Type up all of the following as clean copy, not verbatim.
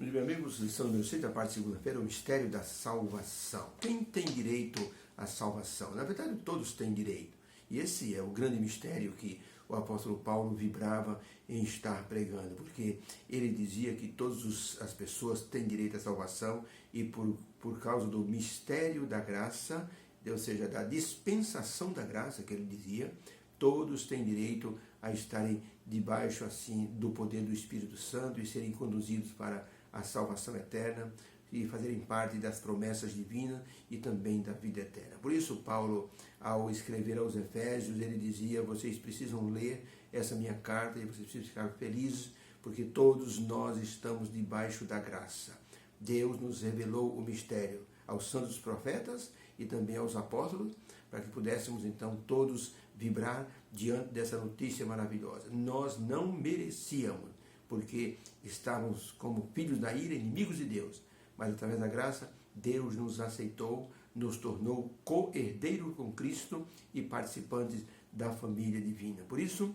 Meus amigos, lição número 6, a parte de segunda-feira, o mistério da salvação. Quem tem direito à salvação? Na verdade, todos têm direito. E esse é o grande mistério que o apóstolo Paulo vibrava em estar pregando, porque ele dizia que todas as pessoas têm direito à salvação e por causa do mistério da graça, ou seja, da dispensação da graça que ele dizia, todos têm direito a estarem debaixo assim do poder do Espírito Santo e serem conduzidos para a salvação eterna e fazerem parte das promessas divinas e também da vida eterna. Por isso, Paulo, ao escrever aos Efésios, ele dizia: vocês precisam ler essa minha carta e vocês precisam ficar felizes, porque todos nós estamos debaixo da graça. Deus nos revelou o mistério aos santos profetas e também aos apóstolos, para que pudéssemos então todos vibrar diante dessa notícia maravilhosa. Nós não merecíamos, porque estávamos como filhos da ira, inimigos de Deus, mas através da graça, Deus nos aceitou, nos tornou co-herdeiro com Cristo e participantes da família divina. Por isso,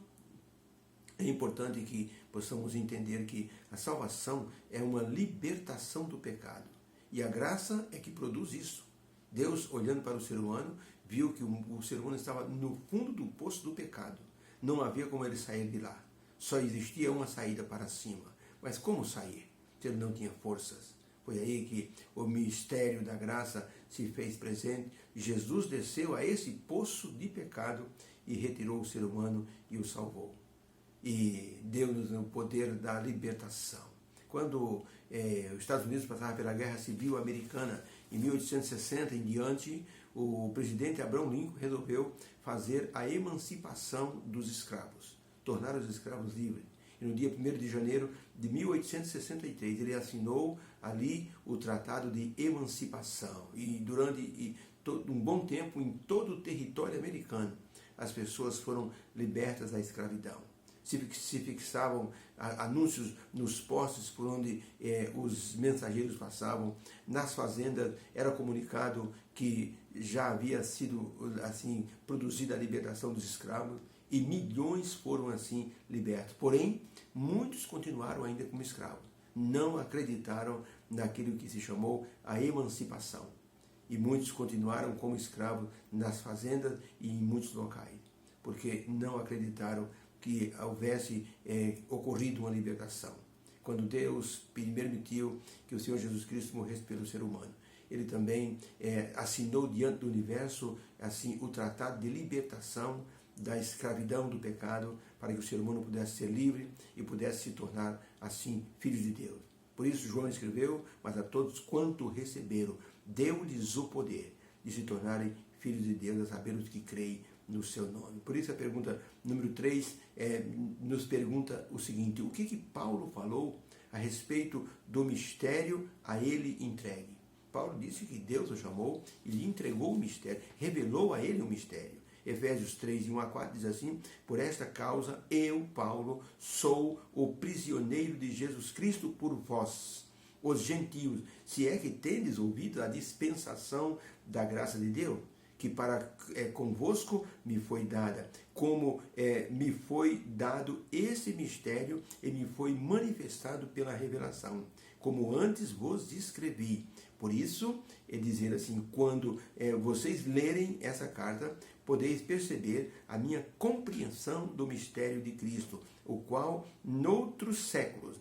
é importante que possamos entender que a salvação é uma libertação do pecado. E a graça é que produz isso. Deus, olhando para o ser humano, viu que o ser humano estava no fundo do poço do pecado. Não havia como ele sair de lá. Só existia uma saída para cima. Mas como sair, se ele não tinha forças? Foi aí que o mistério da graça se fez presente. Jesus desceu a esse poço de pecado e retirou o ser humano e o salvou. E deu-nos o poder da libertação. Quando os Estados Unidos passavam pela Guerra Civil Americana, em 1860 em diante, o presidente Abraham Lincoln resolveu fazer a emancipação dos escravos, tornar os escravos livres. E no dia 1º de janeiro de 1863, ele assinou ali o Tratado de Emancipação. E durante um bom tempo, em todo o território americano, as pessoas foram libertas da escravidão. Se fixavam anúncios nos postes por onde os mensageiros passavam. Nas fazendas era comunicado que já havia sido assim produzida a libertação dos escravos e milhões foram assim libertos. Porém, muitos continuaram ainda como escravos. Não acreditaram naquilo que se chamou a emancipação. E muitos continuaram como escravos nas fazendas e em muitos locais, porque não acreditaram que houvesse ocorrido uma libertação. Quando Deus permitiu que o Senhor Jesus Cristo morresse pelo ser humano, ele também assinou diante do universo assim o tratado de libertação da escravidão do pecado, para que o ser humano pudesse ser livre e pudesse se tornar assim filhos de Deus. Por isso João escreveu: mas a todos quanto receberam, deu-lhes o poder de se tornarem filhos de Deus, a saber os que creem no seu nome. Por isso a pergunta número 3 nos pergunta o seguinte: o que Paulo falou a respeito do mistério a ele entregue? Paulo disse que Deus o chamou e lhe entregou o mistério, revelou a ele o mistério. Efésios 3, 1-4 diz assim: por esta causa eu, Paulo, sou o prisioneiro de Jesus Cristo por vós, os gentios, se é que tendes ouvido a dispensação da graça de Deus, que para convosco me foi dada, como me foi dado esse mistério e me foi manifestado pela revelação, como antes vos descrevi. Por isso, é dizer assim, quando vocês lerem essa carta, podeis perceber a minha compreensão do mistério de Cristo, o qual, noutros séculos,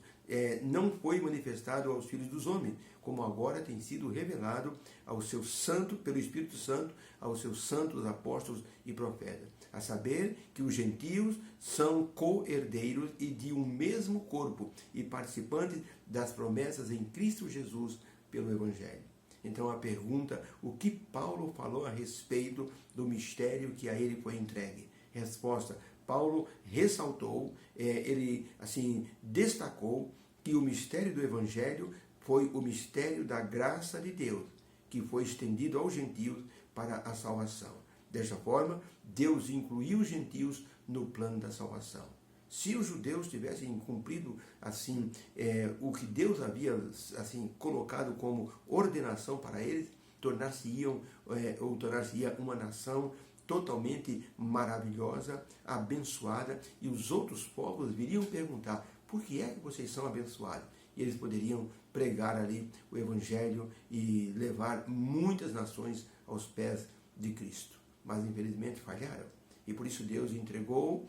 não foi manifestado aos filhos dos homens, como agora tem sido revelado ao seu santo, pelo Espírito Santo, aos seus santos apóstolos e profetas. A saber que os gentios são co-herdeiros e de um mesmo corpo e participantes das promessas em Cristo Jesus pelo Evangelho. Então a pergunta: o que Paulo falou a respeito do mistério que a ele foi entregue? Resposta: Paulo ressaltou, ele assim destacou que o mistério do Evangelho foi o mistério da graça de Deus, que foi estendido aos gentios para a salvação. Desta forma, Deus incluiu os gentios no plano da salvação. Se os judeus tivessem cumprido assim o que Deus havia assim colocado como ordenação para eles, tornar-se-ia uma nação totalmente maravilhosa, abençoada, e os outros povos viriam perguntar: por que é que vocês são abençoados? e eles poderiam pregar ali o Evangelho e levar muitas nações aos pés de Cristo. Mas infelizmente falharam. E por isso Deus entregou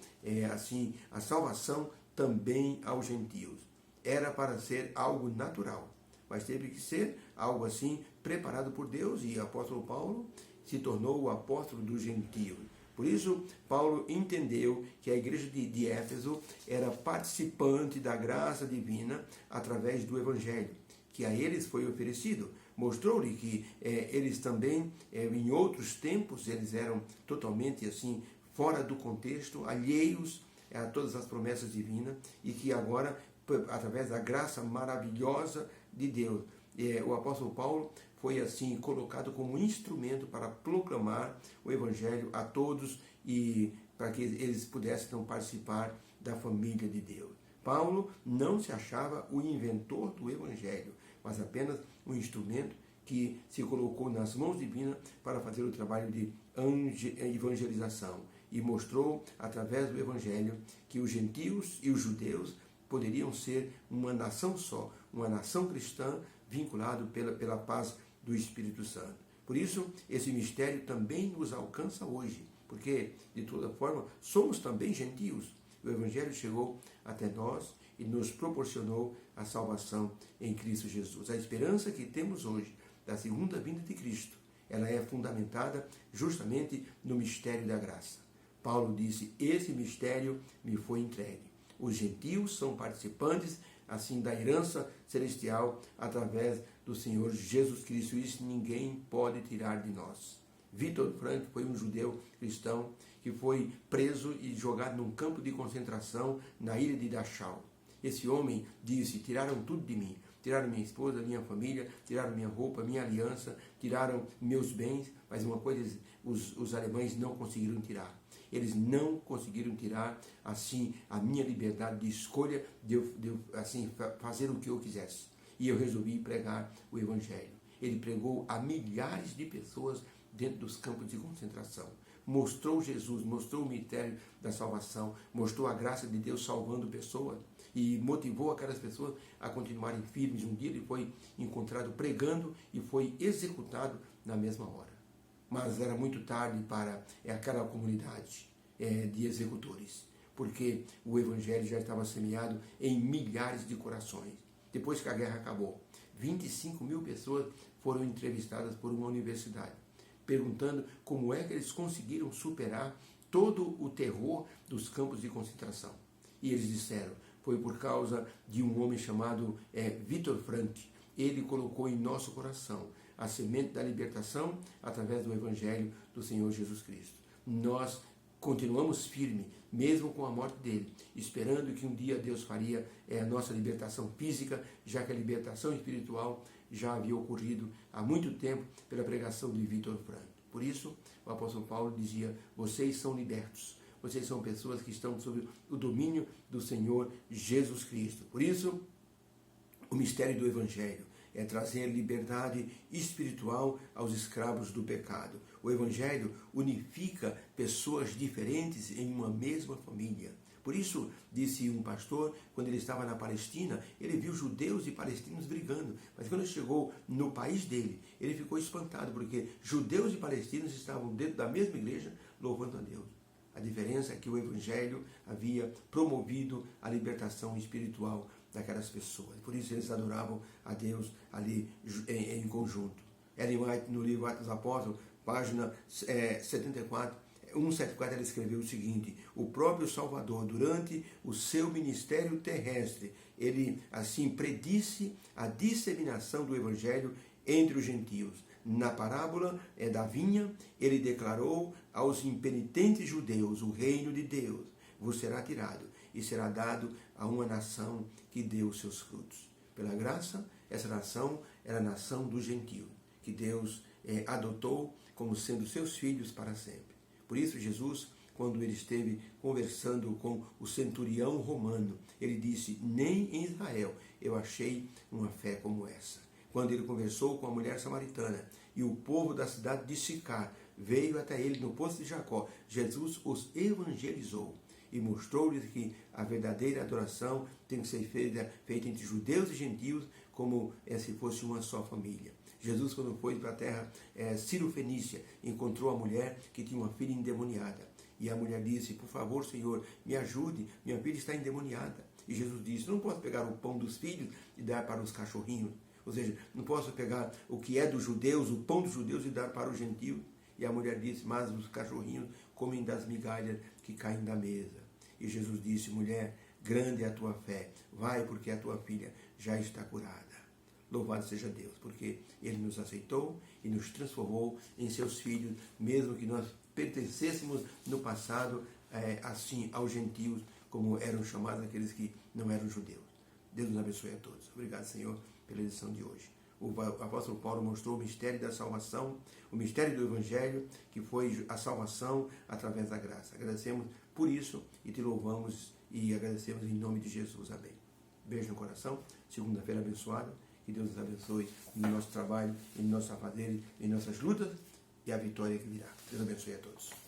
assim a salvação também aos gentios. Era para ser algo natural, mas teve que ser algo assim preparado por Deus, e o apóstolo Paulo se tornou o apóstolo dos gentios. Por isso, Paulo entendeu que a igreja de Éfeso era participante da graça divina através do Evangelho, que a eles foi oferecido. Mostrou-lhe que eles também, em outros tempos, eles eram totalmente assim, fora do contexto, alheios a todas as promessas divinas, e que agora, através da graça maravilhosa de Deus, o apóstolo Paulo foi assim colocado como instrumento para proclamar o Evangelho a todos e para que eles pudessem então participar da família de Deus. Paulo não se achava o inventor do Evangelho, mas apenas um instrumento que se colocou nas mãos divinas para fazer o trabalho de evangelização, e mostrou através do Evangelho que os gentios e os judeus poderiam ser uma nação só, uma nação cristã vinculado pela paz do Espírito Santo. Por isso, esse mistério também nos alcança hoje, porque, de toda forma, somos também gentios. O Evangelho chegou até nós e nos proporcionou a salvação em Cristo Jesus. A esperança que temos hoje da segunda vinda de Cristo, ela é fundamentada justamente no mistério da graça. Paulo disse: esse mistério me foi entregue. Os gentios são participantes assim da herança celestial através do Senhor Jesus Cristo. Isso ninguém pode tirar de nós. Viktor Frankl foi um judeu cristão que foi preso e jogado num campo de concentração na ilha de Dachau. Esse homem disse: tiraram tudo de mim. Tiraram minha esposa, minha família, tiraram minha roupa, minha aliança, tiraram meus bens, mas uma coisa os alemães não conseguiram tirar. Eles não conseguiram tirar, assim, a minha liberdade de escolha de eu assim, fazer o que eu quisesse. E eu resolvi pregar o Evangelho. Ele pregou a milhares de pessoas dentro dos campos de concentração. Mostrou Jesus, mostrou o mistério da salvação, mostrou a graça de Deus salvando pessoas e motivou aquelas pessoas a continuarem firmes. Um dia ele foi encontrado pregando e foi executado na mesma hora. Mas era muito tarde para aquela comunidade de executores, porque o Evangelho já estava semeado em milhares de corações. Depois que a guerra acabou, 25 mil pessoas foram entrevistadas por uma universidade, perguntando como é que eles conseguiram superar todo o terror dos campos de concentração. E eles disseram: foi por causa de um homem chamado Viktor Frankl. Ele colocou em nosso coração a semente da libertação através do Evangelho do Senhor Jesus Cristo. Nós continuamos firmes, mesmo com a morte dele, esperando que um dia Deus faria a nossa libertação física, já que a libertação espiritual já havia ocorrido há muito tempo pela pregação de Viktor Frankl. Por isso, o apóstolo Paulo dizia: vocês são libertos, vocês são pessoas que estão sob o domínio do Senhor Jesus Cristo. Por isso, o mistério do Evangelho é trazer liberdade espiritual aos escravos do pecado. O Evangelho unifica pessoas diferentes em uma mesma família. Por isso, disse um pastor, quando ele estava na Palestina, ele viu judeus e palestinos brigando. Mas quando chegou no país dele, ele ficou espantado, porque judeus e palestinos estavam dentro da mesma igreja, louvando a Deus. A diferença é que o Evangelho havia promovido a libertação espiritual daquelas pessoas. Por isso eles adoravam a Deus ali em conjunto. Ellen White, no livro Atos dos Apóstolos, página 174, ela escreveu o seguinte: o próprio Salvador, durante o seu ministério terrestre, ele assim predisse a disseminação do Evangelho entre os gentios. Na parábola da vinha, ele declarou aos impenitentes judeus: o reino de Deus vos será tirado e será dado a uma nação que deu os seus frutos. Pela graça, essa nação era a nação dos gentios, que Deus adotou como sendo seus filhos para sempre. Por isso, Jesus, quando ele esteve conversando com o centurião romano, ele disse: nem em Israel eu achei uma fé como essa. Quando ele conversou com a mulher samaritana e o povo da cidade de Sicar veio até ele no poço de Jacó, Jesus os evangelizou. e mostrou-lhes que a verdadeira adoração tem que ser feita entre judeus e gentios, como se fosse uma só família. Jesus, quando foi para a terra Ciro-Fenícia, encontrou a mulher que tinha uma filha endemoniada. E a mulher disse: por favor, Senhor, me ajude, minha filha está endemoniada. E Jesus disse: não posso pegar o pão dos filhos e dar para os cachorrinhos. Ou seja, não posso pegar o que é dos judeus, o pão dos judeus, e dar para os gentios. E a mulher disse: mas os cachorrinhos comem das migalhas que caem da mesa. E Jesus disse: mulher, grande é a tua fé, vai, porque a tua filha já está curada. Louvado seja Deus, porque Ele nos aceitou e nos transformou em seus filhos, mesmo que nós pertencêssemos no passado assim aos gentios, como eram chamados aqueles que não eram judeus. Deus nos abençoe a todos. Obrigado, Senhor, pela lição de hoje. O apóstolo Paulo mostrou o mistério da salvação, o mistério do Evangelho, que foi a salvação através da graça. Agradecemos por isso e te louvamos e agradecemos em nome de Jesus. Amém. Beijo no coração. Segunda-feira abençoada. Que Deus nos abençoe no nosso trabalho, em nossos afazeres, em nossas lutas e a vitória que virá. Deus abençoe a todos.